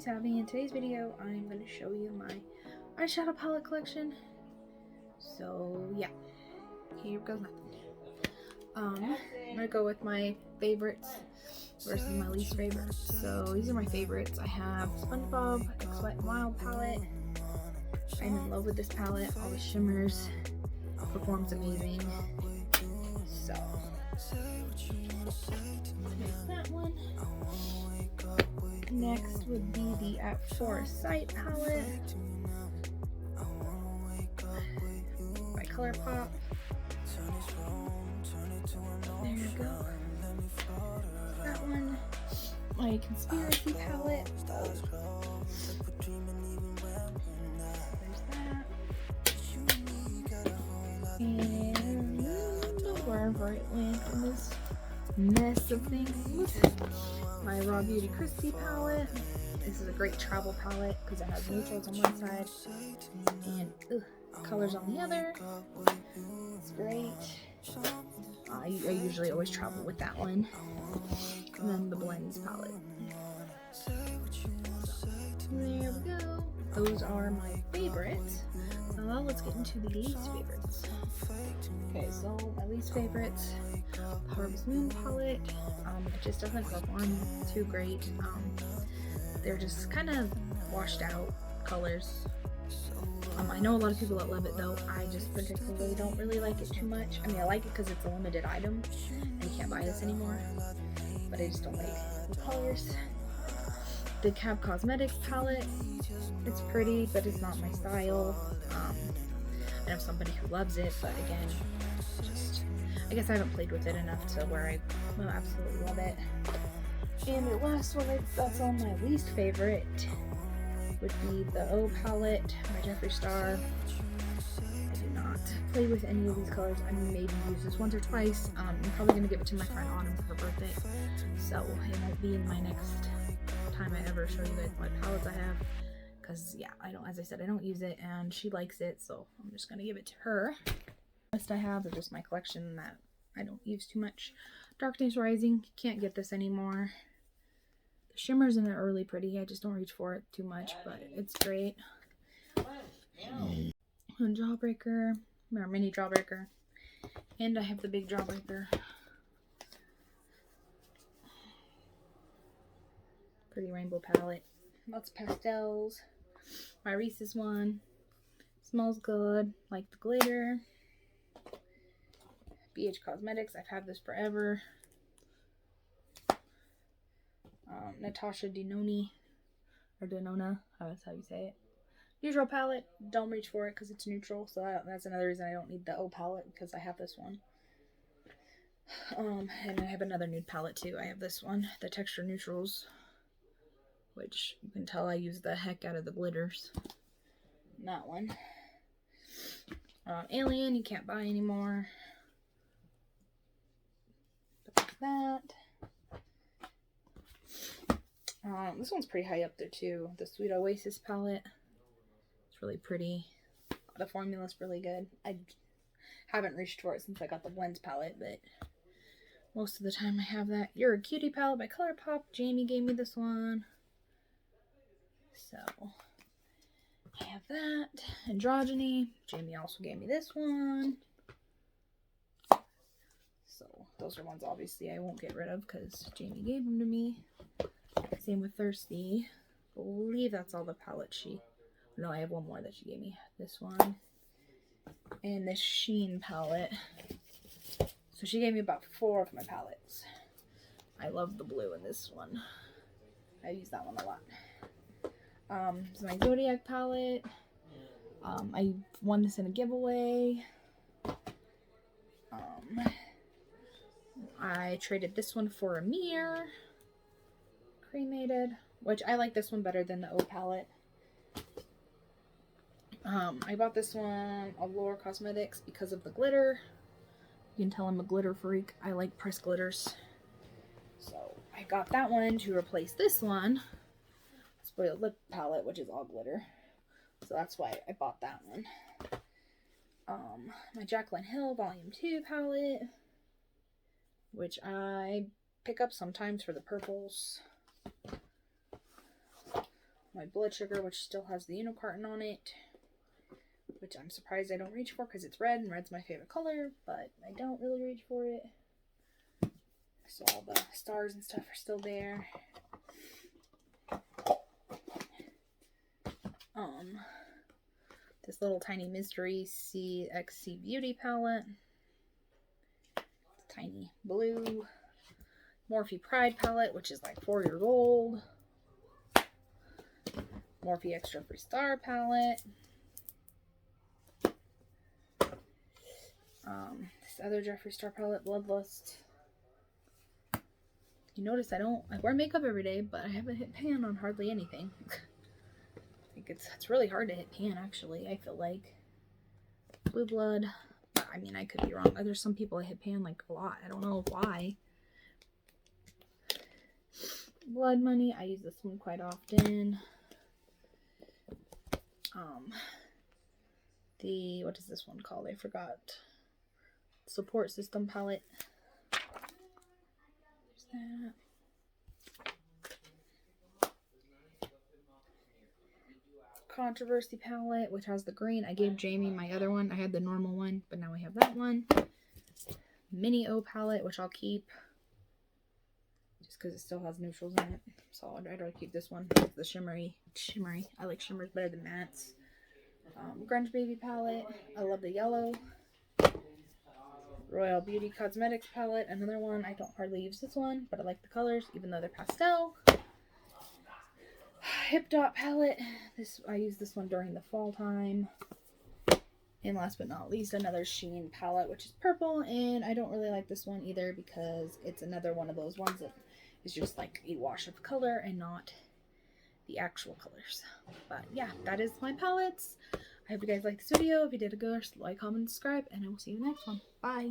Savvy. In today's video, I'm going to show you my eyeshadow palette collection. So yeah, here goes nothing. I'm going to go with my favorites versus my least favorites. So these are my favorites. I have SpongeBob X Wet n Wild palette. I'm in love with this palette. All the shimmers, performs amazing. So there's that one. Next would be the At Forest Sight palette by ColourPop. There you go. That one. My Conspiracy palette. There's that. And wherever it went in this mess of things. My Raw Beauty Crispy palette. This is a great travel palette because it has neutrals on one side and colors on the other. It's great. I usually always travel with that one. And then the blends palette. So, there we go. Those are my favorites. Now let's get into the least favorites. Okay, so my least favorites, the Harvest Moon palette. It just doesn't perform too great. They're just kind of washed out colors. I know a lot of people that love it though. I just particularly don't really like it too much. I mean, I like it because it's a limited item and you can't buy this anymore, but I just don't like the colors. The Cab Cosmetics palette, it's pretty, but it's not my style. I know somebody who loves it, but again, I guess I haven't played with it enough to where I will absolutely love it. And the last one that's on my least favorite would be the O palette by Jeffree Star. I do not play with any of these colors. I maybe use this once or twice. I'm probably going to give it to my friend Autumn for her birthday, so it won't be in my next time I ever show you guys what palettes I have. Because yeah, as I said, I don't use it and she likes it, so I'm just going to give it to her. The rest I have are just my collection that I don't use too much. Darkness Rising, can't get this anymore. The shimmers in it are really pretty. I just don't reach for it too much, but it's great. And Jawbreaker, or mini Jawbreaker. And I have the big Jawbreaker. Pretty rainbow palette. Lots of pastels. My Reese's one. Smells good. Like the glitter. BH Cosmetics. I've had this forever. Natasha Denoni. Or Denona. That's how you say it. Neutral palette. Don't reach for it because it's neutral. So that's another reason I don't need the O palette, because I have this one. And I have another nude palette too. I have this one. The Texture Neutrals. Which you can tell I use the heck out of the glitters. That one. Alien, you can't buy anymore. Like that. This one's pretty high up there too. The Sweet Oasis palette. It's really pretty. The formula's really good. I haven't reached for it since I got the blends palette, but most of the time I have that. You're a Cutie palette by ColourPop. Jamie gave me this one. So, I have that. Androgyny. Jamie also gave me this one. So, those are ones obviously I won't get rid of because Jamie gave them to me. Same with Thirsty. I believe that's all the palettes No, I have one more that she gave me. This one. And this Sheen palette. So, she gave me about 4 of my palettes. I love the blue in this one. I use that one a lot. This is my Zodiac palette. I won this in a giveaway. I traded this one for a mirror. Cremated. Which I like this one better than the O palette. I bought this one Allure Cosmetics because of the glitter. You can tell I'm a glitter freak. I like pressed glitters. So I got that one to replace this one. Spoiled Lip palette, which is all glitter. So that's why I bought that one. My Jaclyn Hill Volume 2 palette, which I pick up sometimes for the purples. my blood sugar, which still has the Unicarton on it, which I'm surprised I don't reach for because it's red and red's my favorite color, but I don't really reach for it. So all the stars and stuff are still there. This little tiny mystery CXC Beauty palette. Tiny blue. Morphe Pride palette, which is like 4 years old. Morphe Extra Free Star palette. This other Jeffree Star palette, Bloodlust. You notice I wear makeup every day, but I haven't hit pan on hardly anything. I think it's really hard to hit pan, actually, I feel like. Blue Blood. I mean, I could be wrong. There's some people that hit pan like a lot. I don't know why. Blood Money. I use this one quite often. What is this one called? I forgot. Support System palette. There's that. Controversy palette, which has the green. I gave Jamie my other one. I had the normal one, but now I have that one. Mini O palette, which I'll keep just because it still has neutrals in it. So I'd rather keep this one. It's the shimmery. I like shimmers better than mattes. Grunge Baby palette. I love the yellow. Royal Beauty Cosmetics palette. Another one. I don't hardly use this one, but I like the colors, even though they're pastel. Hip Dot palette. I use this one during the fall time. And last but not least, another Shein palette, which is purple. And I don't really like this one either because it's another one of those ones that is just like a wash of color and not the actual colors. But yeah, that is my palettes. I hope you guys liked this video. If you did, go like, comment, subscribe, and I will see you in the next one. Bye.